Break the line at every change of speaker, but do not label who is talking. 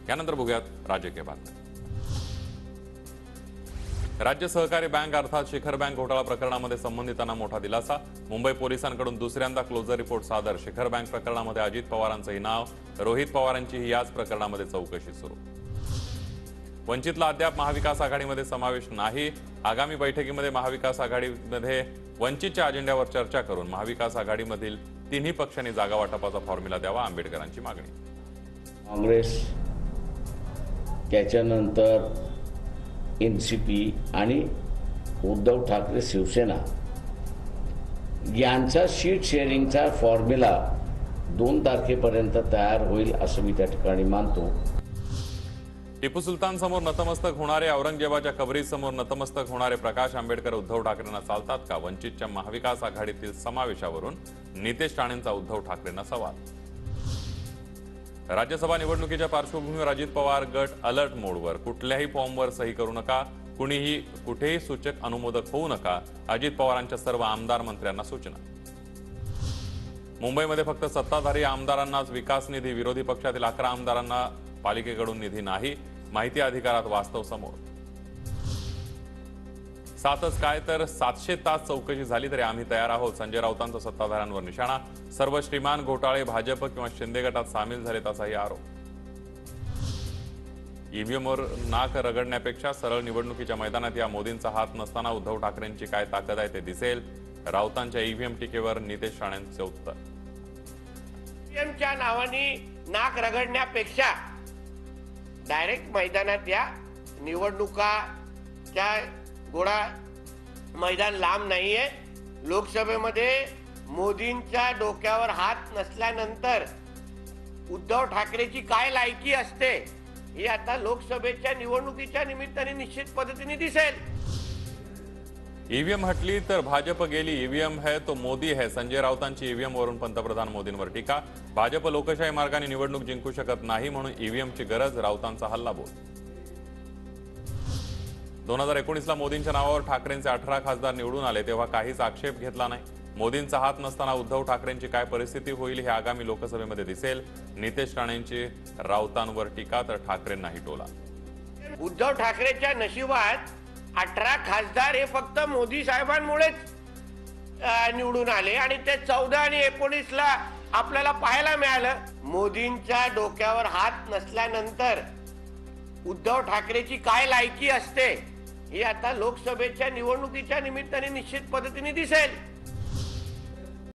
यानंतर बघूयात राजकीय बातम्या। राज्य सहकारी बँक अर्थात शिखर बँक घोटाळा प्रकरणामध्ये संबंधितांना मोठा दिलासा। मुंबई पोलिसांकडून दुसऱ्यांदा क्लोजर रिपोर्ट सादर। शिखर बँक प्रकरणामध्ये अजित पवारांचंही नाव, रोहित पवारांचीही याच प्रकरणामध्ये चौकशी सुरू। वंचितला अद्याप महाविकास आघाडीमध्ये समावेश नाही। आगामी बैठकीमध्ये महाविकास आघाडीमध्ये वंचितच्या अजेंड्यावर चर्चा करून महाविकास आघाडीमधील तिन्ही पक्षांनी जागा वाटपाचा फॉर्म्युला द्यावा, आंबेडकरांची मागणी।
काँग्रेस, त्याच्यानंतर एनसीपी आणि उद्धव ठाकरे शिवसेना यांचा सीट शेअरिंगचा फॉर्म्युला 2 तारखेपर्यंत तयार होईल असं मी त्या ठिकाणी मानतो।
टिपू सुलतान समोर नतमस्तक होणारे, औरंगजेबाच्या कबरीसमोर नतमस्तक होणारे प्रकाश आंबेडकर उद्धव ठाकरेंना चालतात का? वंचितच्या महाविकास आघाडीतील समावेशावरून नितेश राणेंचा उद्धव ठाकरेंना सवाल। राज्यसभा निवडणुकीच्या पार्श्वभूमीवर अजित पवार गट अलर्ट मोडवर। कुठल्याही फॉर्मवर सही करू नका, कुठेही सूचक अनुमोदक होऊ नका, अजित पवारांच्या सर्व आमदार मंत्र्यांना सूचना। मुंबईमध्ये फक्त सत्ताधारी आमदारांनाच विकास निधी, विरोधी पक्षातील 11 आमदारांना पालिकेकडून निधी नाही, माहिती अधिकारात वास्तव समोर। 7च काय तर 700 तास चौकशी झाली तरी आम्ही तयार आहोत, संजय राऊतांचा सत्ताधाऱ्यांवर निशाणा। सर्व श्रीमान घोटाळे भाजप किंवा शिंदे गटात सामील झाले असाही आरोप। ईव्हीएमवर नाक रगडण्यापेक्षा सरळ निवडणुकीच्या मैदानात या मोदींचा हात नसताना उद्धव ठाकरेंची काय ताकद आहे ते दिसेल, राऊतांच्या ईव्हीएम टीकेवर नितेश राणेंचे उत्तर।
ईव्हीएमच्या नावाने नाक रगडण्यापेक्षा डायरेक्ट मैदानात या, निवडणुकाच्या गोळा मैदान लांब नाहीये। लोकसभेमध्ये मोदींच्या डोक्यावर हात नसल्यानंतर उद्धव ठाकरेची काय लायकी असते हे आता लोकसभेच्या निवडणुकीच्या निमित्ताने निश्चित पद्धतीने दिसेल।
ईव्हीएम हटली तर भाजप गेली, ईव्हीएम है तो मोदी है, संजय राऊतांची ईव्हीएम वरून पंतप्रधान मोदींवर टीका। भाजप लोकशाही मार्गाने निवडणूक जिंकू शकत नाही म्हणून ईव्हीएमची गरज, राऊतांचा हल्लाबोल। 2019ला मोदींच्या नावावर ठाकरेंचे 18 खासदार निवडून आले तेव्हा काहीच आक्षेप घेतला नाही। मोदींचा हात नसताना उद्धव ठाकरेंची काय परिस्थिती होईल हे आगामी लोकसभेमध्ये दिसेल। नितेश राणेंची राऊतांवर टीका तर ठाकरेंनाही टोला।
उद्धव ठाकरेच्या नशिबात 18 खासदार हे फक्त मोदी साहेबांमुळेच निवडून आले आणि ते 14 आणि 19ला आपल्याला पाहायला मिळालं। मोदींच्या डोक्यावर हात नसल्यानंतर उद्धव ठाकरेची काय लायकी असते हे आता लोकसभेच्या निवडणुकीच्या निमित्ताने निश्चित पद्धतीने दिसेल।